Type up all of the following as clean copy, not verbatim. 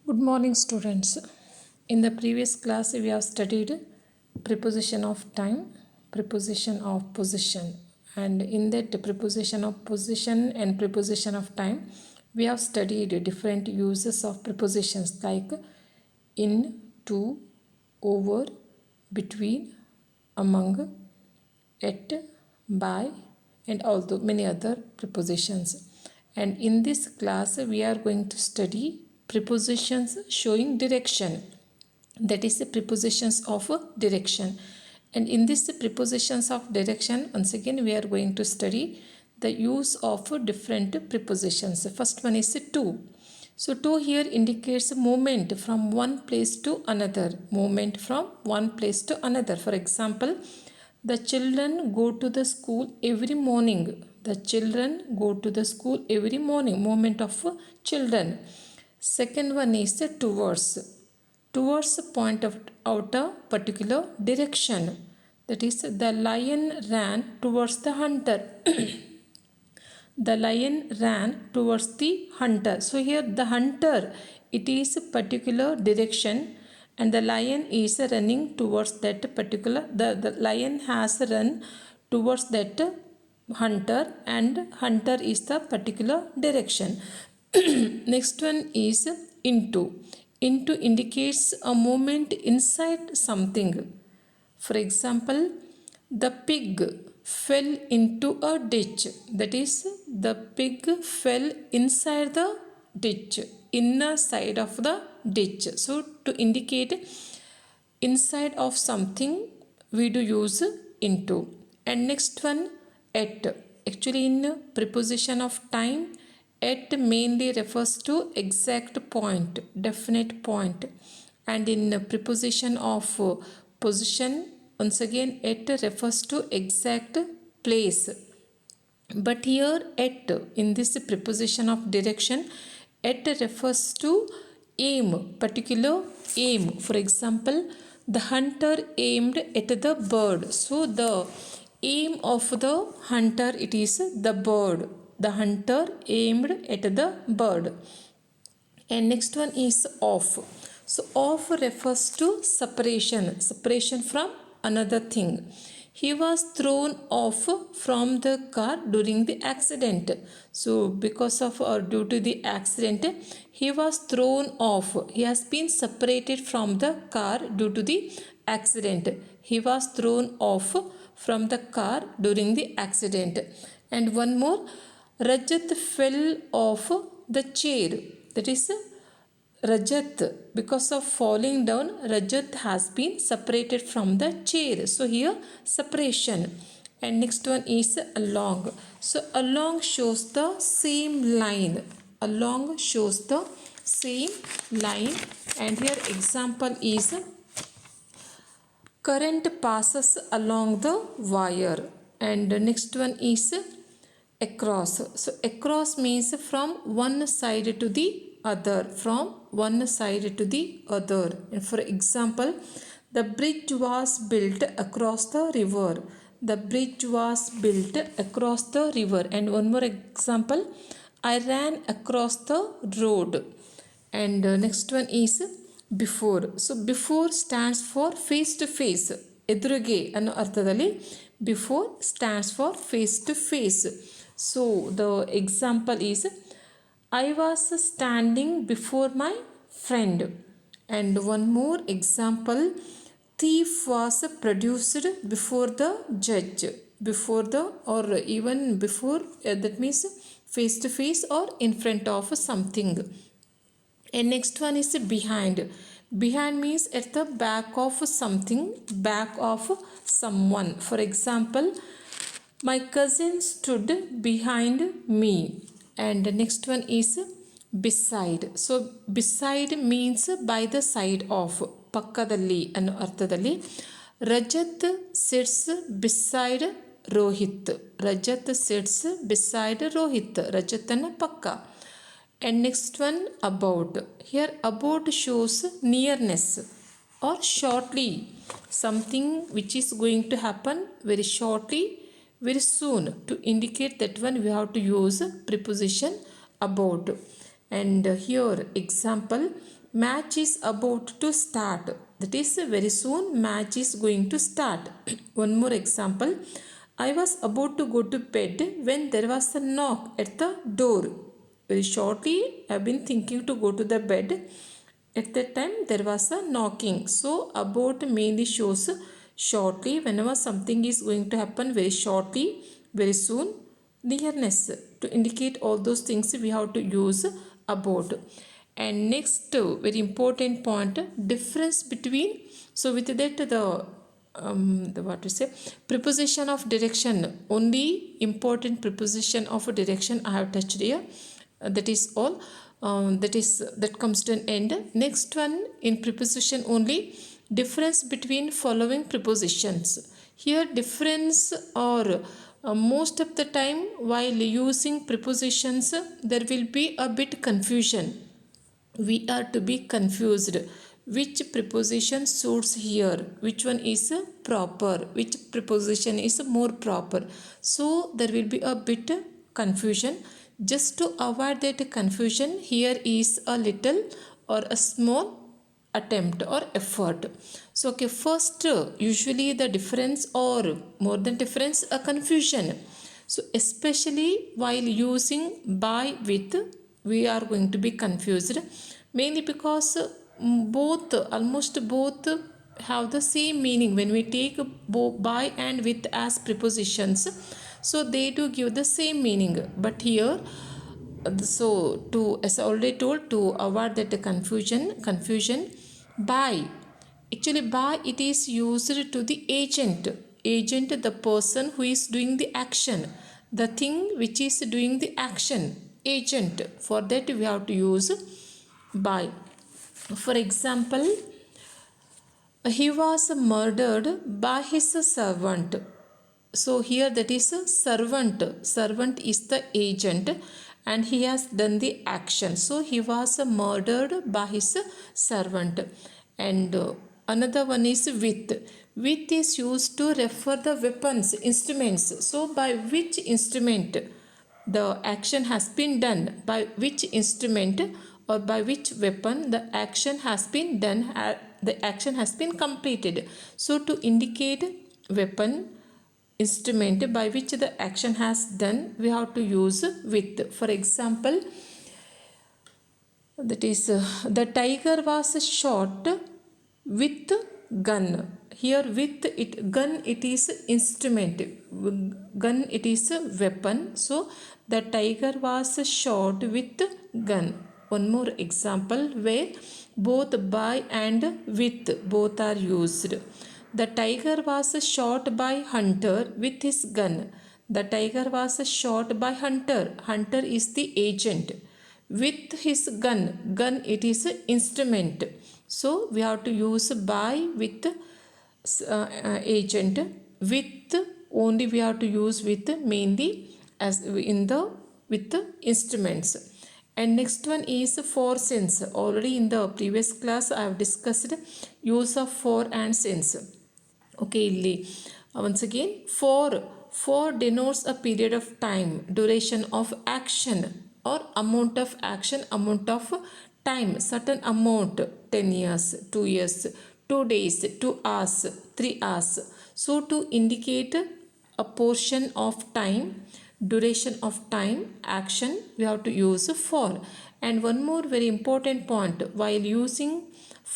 Good morning, students. In the previous class, we have studied preposition of time, preposition of position, and in that preposition of position and preposition of time, we have studied different uses of prepositions like in, to, over, between, among, at, by, and also many other prepositions. And in this class, we are going to study prepositions showing direction, that is the prepositions of direction. And in this prepositions of direction, once again we are going to study the use of different prepositions. The first one is to. So to here indicates movement from one place to another, movement from one place to another. For example, the children go to the school every morning. The children go to the school every morning, movement of children. Second one is the towards. Towards point out a particular direction. That is, the lion ran towards the hunter. The lion ran towards the hunter. So here the hunter, it is a particular direction and the lion is running towards that particular, the lion has run towards that hunter and hunter is the particular direction. Next one is into. Into indicates a movement inside something. For example, the pig fell into a ditch. That is, the pig fell inside the ditch, inner side of the ditch. So to indicate inside of something, we do use into. And next one, at. Actually, in preposition of time, at mainly refers to exact point, definite point. And in preposition of position, once again at refers to exact place. But here at, in this preposition of direction, at refers to aim, particular aim. For example, the hunter aimed at the bird. So the aim of the hunter, it is the bird. The hunter aimed at the bird. And next one is off. So off refers to separation, separation from another thing. He was thrown off from the car during the accident. So because of or due to the accident, he was thrown off. He has been separated from the car due to the accident. He was thrown off from the car during the accident. And one more, Rajat fell off the chair. That is, Rajat, because of falling down, Rajat has been separated from the chair. So here separation. And next one is along. So along shows the same line. Along shows the same line. And here example is current passes along the wire. And next one is across. So across means from one side to the other, from one side to the other. And for example, the bridge was built across the river. The bridge was built across the river. And one more example, I ran across the road. And next one is before. So before stands for face to face. ಎದುರಿಗೆ ಅನ್ನೋ ಅರ್ಥದಲ್ಲಿ before stands for face to face. So the example is, I was standing before my friend. And one more example, thief was produced before the judge. Before the, or even before, that means face to face or in front of something. And next one is behind. Behind means at the back of something, back of someone. For example, my cousin stood behind me. And the next one is beside. So beside means by the side of, ಪಕ್ಕದಲ್ಲಿ ಅನ್ನೋ ಅರ್ಥದಲ್ಲಿ. Rajat sits beside Rohit. Rajat sits beside Rohit. Rajatana pakka. And next one, about. Here about shows nearness or shortly, something which is going to happen very shortly, very soon. To indicate that one, we have to use preposition about. And here example, match is about to start. That is, very soon match is going to start. One more example. I was about to go to bed when there was a knock at the door. Very shortly I have been thinking to go to the bed. At that time there was a knocking. So about mainly shows shortly. Whenever something is going to happen very shortly, very soon, nearness, to indicate all those things we have to use about. And next very important point, difference between. So with that the what to say, preposition of direction, only important preposition of a direction I have touched here. That is all. That comes to an end. Next one, in preposition only, difference between following prepositions. Here difference, or most of the time while using prepositions there will be a bit confusion. We are to be confused which preposition suits here, which one is proper, which preposition is more proper. So there will be a bit confusion. Just to avoid that confusion, here is a little or a small attempt or effort. So okay, first usually the difference, or more than difference, a confusion. So especially while using by with, we are going to be confused, mainly because both, almost both, have the same meaning when we take by and with as prepositions. So they do give the same meaning. But here, so to, as I already told, to avoid that confusion, by, actually by, it is used to the agent, the person who is doing the action, the thing which is doing the action, agent. For that we have to use by. For example, he was murdered by his servant. So here that is a servant. Servant is the agent and he has done the action. So he was murdered by his servant. And another one is with. With is used to refer the weapons, instruments. So by which instrument the action has been done, by which instrument or by which weapon the action has been done, the action has been completed. So to indicate weapon, instrument by which the action has done, we have to use with. For example, that is, the tiger was shot with gun. Here with it, gun, it is instrument, gun, it is a weapon. So the tiger was shot with gun. One more example where both by and with both are used. The tiger was shot by hunter with his gun. The tiger was shot by hunter. Hunter is the agent. With his gun, gun, it is an instrument. So we have to use by with agent. With only we have to use with mainly as in the with the instruments. And next one is for since. Already in the previous class I have discussed use of for and since. Okay, ಇಲ್ಲಿ once again, for denotes a period of time, duration of action, or amount of action, amount of time, certain amount, 10 years, 2 years, 2 days, 2 hours, 3 hours. So to indicate a portion of time, duration of time, action, we have to use for. And one more very important point, while using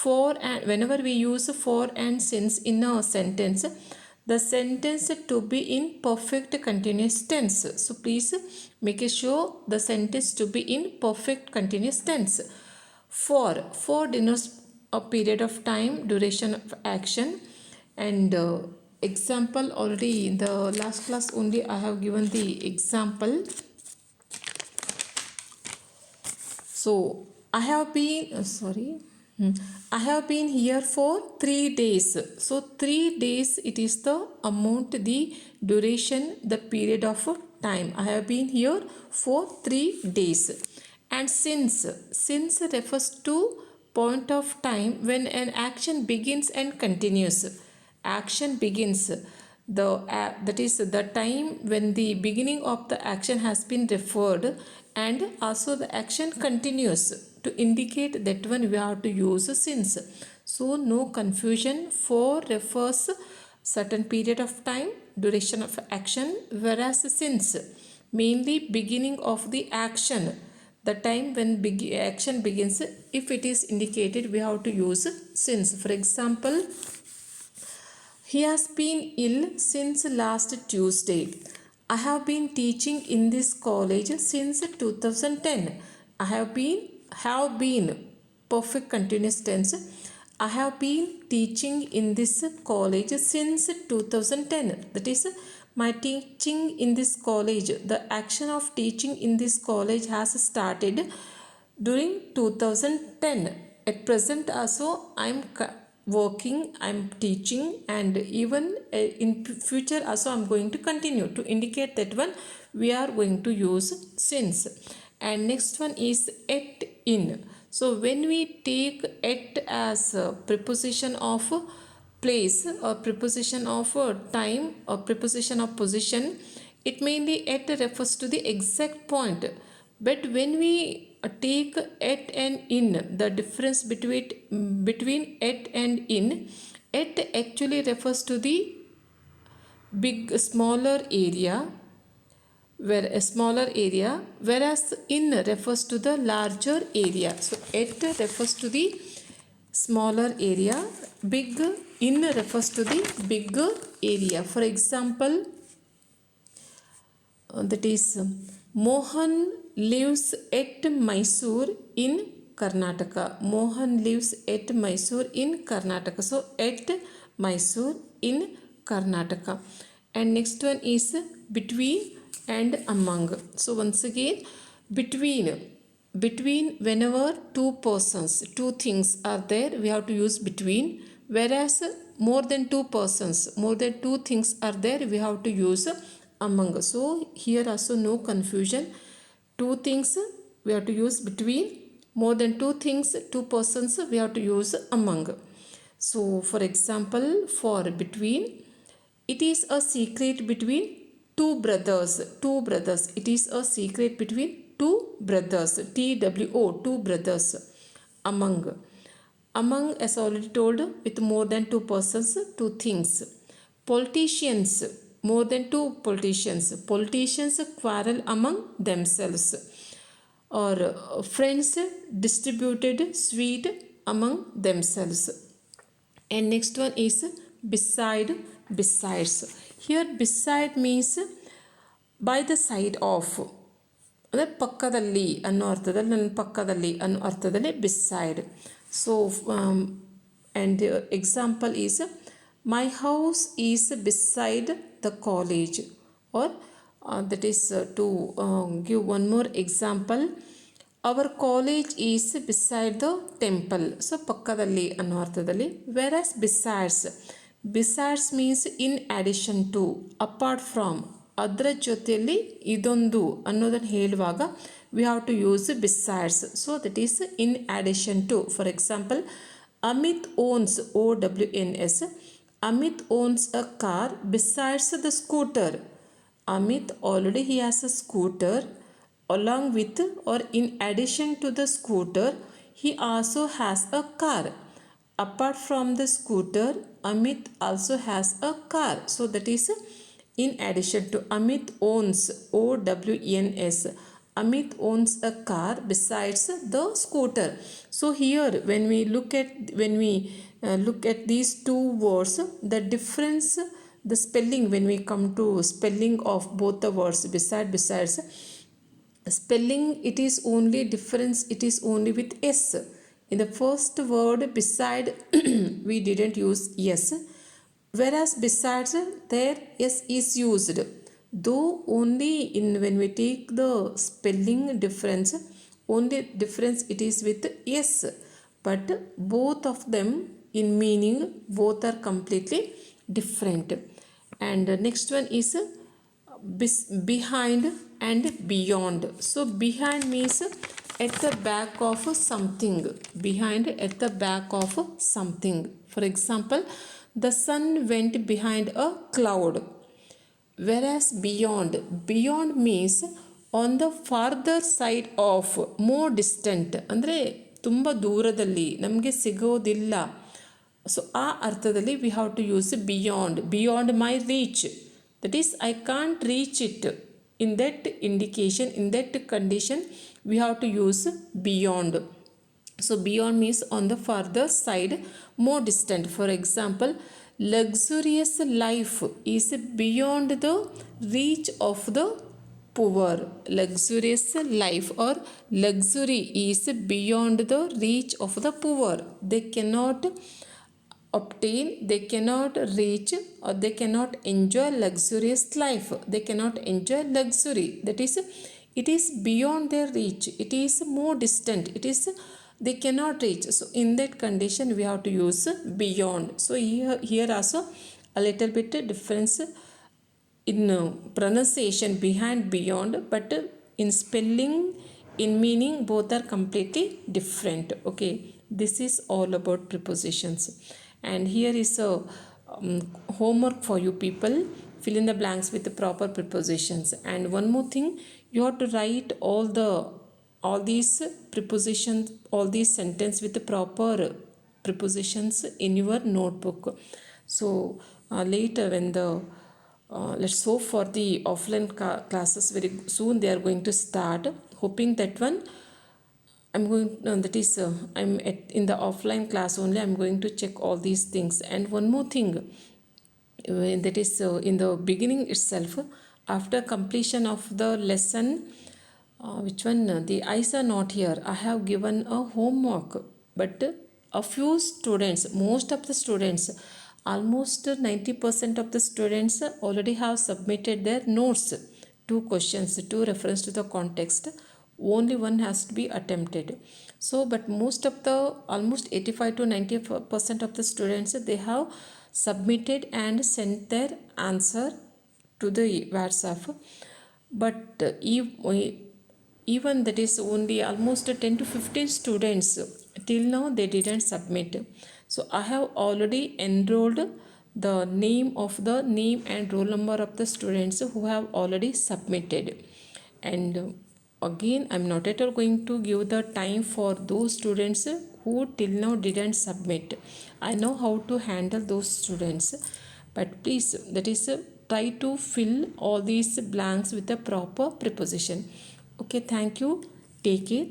for and whenever we use for and since in a sentence, the sentence to be in perfect continuous tense. So please make sure the sentence to be in perfect continuous tense. For denotes a period of time, duration of action. And example, already in the last class only I have given the example. So I have been I have been here for 3 days. So 3 days, it is the amount, the duration, the period of time. I have been here for 3 days. And since refers to point of time when an action begins and continues. Action begins, that is the time when the beginning of the action has been referred, and also the action continues. To indicate that one we have to use since. So no confusion. For refers certain period of time, duration of action, whereas since mainly beginning of the action, the time when action begins. If it is indicated, we have to use since. For example, he has been ill since last Tuesday. I have been teaching in this college since 2010. I have been perfect continuous tense. I have been teaching in this college since 2010. That is, my teaching in this college, the action of teaching in this college has started during 2010. At present also I am working, I am teaching, and even in future also I am going to continue. To indicate that one we are going to use since. And next one is at in. So when we take at as a preposition of place or preposition of time or preposition of position, it mainly at refers to the exact point. But when we take at and in, the difference between at and in, at actually refers to the smaller area, whereas in refers to the larger area. So at refers to the smaller area, big in refers to the bigger area. For example, that is Mohan lives at Mysore in Karnataka. Mohan lives at Mysore in Karnataka. So at Mysore in Karnataka. And next one is between and among. So once again, between whenever two persons, two things are there, we have to use between. Whereas more than two persons, more than two things are there, we have to use among. So here also no confusion. Two things we have to use between. More than two things, two persons, we have to use among. So for example, for between, it is a secret between two brothers. Two brothers. It is a secret between two brothers. TWO, two brothers. Among. Among, as already told, with more than two persons, two things. Politicians, more than two politicians. Politicians quarrel among themselves. Or friends distributed sweet among themselves. And next one is beside, besides. Here beside means by the side of. ಅಂದರೆ ಪಕ್ಕದಲ್ಲಿ ಅನ್ನೋ ಅರ್ಥದಲ್ಲಿ, ನನ್ನ ಪಕ್ಕದಲ್ಲಿ ಅನ್ನೋ ಅರ್ಥದಲ್ಲಿ beside. So and the example is my house is beside the college. Or that is to give one more example, our college is beside the temple. So ಪಕ್ಕದಲ್ಲಿ ಅನ್ನೋ ಅರ್ಥದಲ್ಲಿ. Whereas besides means in addition to, apart from, ಅದರ ಜೊತೆಯಲ್ಲಿ ಇದೊಂದು ಅನ್ನೋದನ್ನು ಹೇಳುವಾಗ we have to use besides. So that is in addition to. For example, Amit owns, OWNS, Amit owns a car besides the scooter. Amit already he has a scooter. Along with or in addition to the scooter, he also has a car. Apart from the scooter, Amit also has a car. So that is in addition to. Amit owns, OWNS, Amit owns a car besides the scooter. So here when we look at these two words, the difference, the spelling, when we come to spelling of both the words besides, spelling, it is only difference, it is only with S. In the first word beside we didn't use yes, whereas besides there S is used. Though only in when we take the spelling difference, only difference it is with yes, but both of them in meaning both are completely different. And next one is behind and beyond. So behind means at the back of something. Behind, at the back of something. For example, the sun went behind a cloud. Whereas beyond means on the farther side of, more distant ಅಂದರೆ ತುಂಬ ದೂರದಲ್ಲಿ, ನಮಗೆ ಸಿಗೋದಿಲ್ಲ. So ಆ ಅರ್ಥದಲ್ಲಿ we have to use beyond my reach. That is I can't reach it. In that indication, in that condition we have to use beyond. So beyond means on the farther side, more distant. For example, luxurious life is beyond the reach of the poor. Luxurious life or luxury is beyond the reach of the poor. They cannot obtain, they cannot reach, or they cannot enjoy luxurious life. They cannot enjoy luxury. That is, it is beyond their reach. It is more distant. It is, they cannot reach. So in that condition we have to use beyond. So here also a little bit difference in pronunciation behind beyond, but in spelling, in meaning, both are completely different. Okay, this is all about prepositions. And here is a homework for you people. Fill in the blanks with the proper prepositions. And one more thing, you have to write all these prepositions, all these sentences with the proper prepositions in your notebook. So later when the let's hope for the offline classes, very soon they are going to start. Hoping that one I'm going, that is I'm in the offline class only, I'm going to check all these things. And one more thing, that is in the beginning itself, after completion of the lesson, which one, the eyes are not here, I have given a homework. But a few students, most of the students, almost 90% of the students already have submitted their notes. 2 questions, 2 reference to the context, only one has to be attempted. So but most of the, almost 85 to 90% of the students, they have submitted and sent their answer to the WhatsApp. But even that is only almost 10 to 15 students till now they didn't submit. So I have already enrolled the name and roll number of the students who have already submitted. And again, I'm not at all going to give the time for those students who till now didn't submit. I know how to handle those students, but please, that is try to fill all these blanks with the proper preposition. Okay, thank you. Take care.